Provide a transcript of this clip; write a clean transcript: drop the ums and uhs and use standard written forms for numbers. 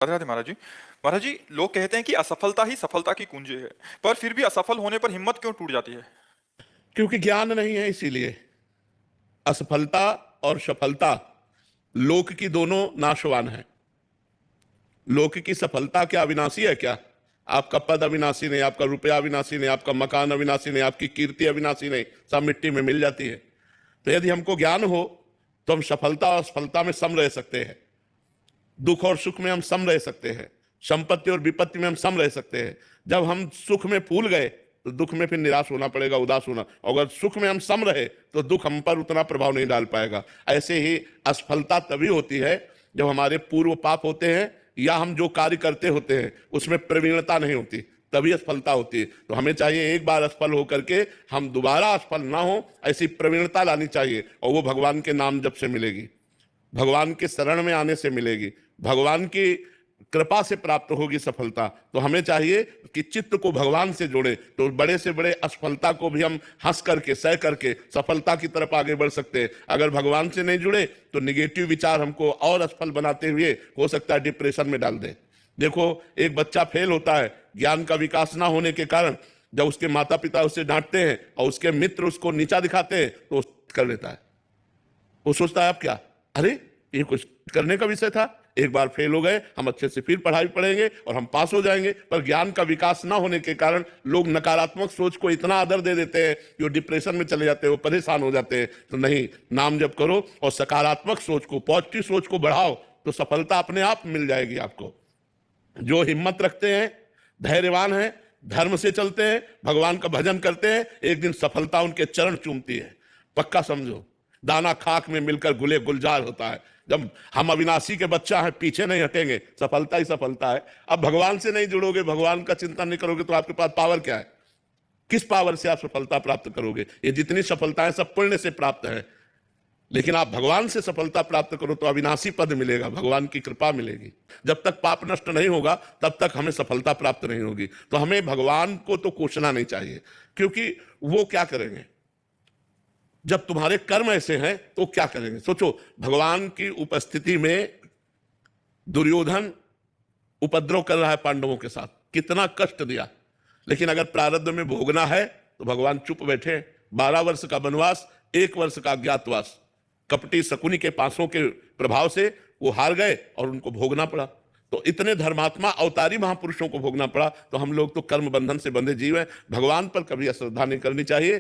राधे राधे महाराज जी। महाराज जी, लोग कहते हैं कि असफलता ही सफलता की कुंजी है, पर फिर भी असफल होने पर हिम्मत क्यों टूट जाती है? क्योंकि ज्ञान नहीं है, इसीलिए। असफलता और सफलता लोक की दोनों नाशवान है। लोक की सफलता क्या अविनाशी है क्या? आपका पद अविनाशी नहीं, आपका रुपया अविनाशी नहीं, आपका मकान अविनाशी नहीं, आपकी कीर्ति अविनाशी नहीं, सब मिट्टी में मिल जाती है। तो यदि हमको ज्ञान हो तो हम सफलता और असफलता में सम रह सकते हैं, दुख और सुख में हम सम रह सकते हैं, संपत्ति और विपत्ति में हम सम रह सकते हैं। जब हम सुख में फूल गए तो दुख में फिर निराश होना पड़ेगा, उदास होना। अगर सुख में हम सम रहे तो दुख हम पर उतना प्रभाव नहीं डाल पाएगा। ऐसे ही असफलता तभी होती है जब हमारे पूर्व पाप होते हैं या हम जो कार्य करते होते हैं उसमें प्रवीणता नहीं होती, तभी असफलता होती है। तो हमें चाहिए एक बार असफल होकर के हम दोबारा असफल ना हो, ऐसी प्रवीणता लानी चाहिए, और वो भगवान के नाम जप से मिलेगी, भगवान के शरण में आने से मिलेगी, भगवान की कृपा से प्राप्त होगी सफलता। तो हमें चाहिए कि चित्त को भगवान से जोड़े, तो बड़े से बड़े असफलता को भी हम हंस करके सह करके सफलता की तरफ आगे बढ़ सकते हैं। अगर भगवान से नहीं जुड़े तो निगेटिव विचार हमको और असफल बनाते हुए हो सकता है डिप्रेशन में डाल दे। देखो, एक बच्चा फेल होता है ज्ञान का विकास ना होने के कारण। जब उसके माता पिता उसे डांटते हैं और उसके मित्र उसको नीचा दिखाते हैं तो कर लेता है। वो सोचता है अब क्या, अरे ये कुछ करने का विषय था, एक बार फेल हो गए, हम अच्छे से फिर पढ़ाई पढ़ेंगे और हम पास हो जाएंगे। पर ज्ञान का विकास ना होने के कारण लोग नकारात्मक सोच को इतना आदर दे देते हैं कि वो डिप्रेशन में चले जाते हैं, वो परेशान हो जाते हैं। तो नहीं, नाम जप करो और सकारात्मक सोच को, पॉजिटिव सोच को बढ़ाओ, तो सफलता अपने आप मिल जाएगी आपको। जो हिम्मत रखते हैं, धैर्यवान हैं, धर्म से चलते हैं, भगवान का भजन करते हैं, एक दिन सफलता उनके चरण चूमती है। पक्का समझो, दाना खाक में मिलकर गुले गुलजार होता है। जब हम अविनाशी के बच्चा हैं, पीछे नहीं हटेंगे, सफलता ही सफलता है। अब भगवान से नहीं जुड़ोगे, भगवान का चिंतन नहीं करोगे, तो आपके पास पावर क्या है? किस पावर से आप सफलता प्राप्त करोगे? ये जितनी सफलताएं सब पुण्य से प्राप्त है, लेकिन आप भगवान से सफलता प्राप्त करो तो अविनाशी पद मिलेगा, भगवान की कृपा मिलेगी। जब तक पाप नष्ट नहीं होगा तब तक हमें सफलता प्राप्त नहीं होगी। तो हमें भगवान को तो कोसना नहीं चाहिए, क्योंकि वो क्या करेंगे जब तुम्हारे कर्म ऐसे हैं, तो क्या करेंगे? सोचो, भगवान की उपस्थिति में दुर्योधन उपद्रव कर रहा है पांडवों के साथ, कितना कष्ट दिया, लेकिन अगर प्रारब्ध में भोगना है तो भगवान चुप बैठे। 12 वर्ष का वनवास, 1 वर्ष का अज्ञातवास, कपटी शकुनी के पासों के प्रभाव से वो हार गए और उनको भोगना पड़ा। तो इतने धर्मात्मा अवतारी महापुरुषों को भोगना पड़ा। तो हम लोग तो कर्म बंधन से बंधे जीव हैं, भगवान पर कभी अश्रद्धा नहीं करनी चाहिए।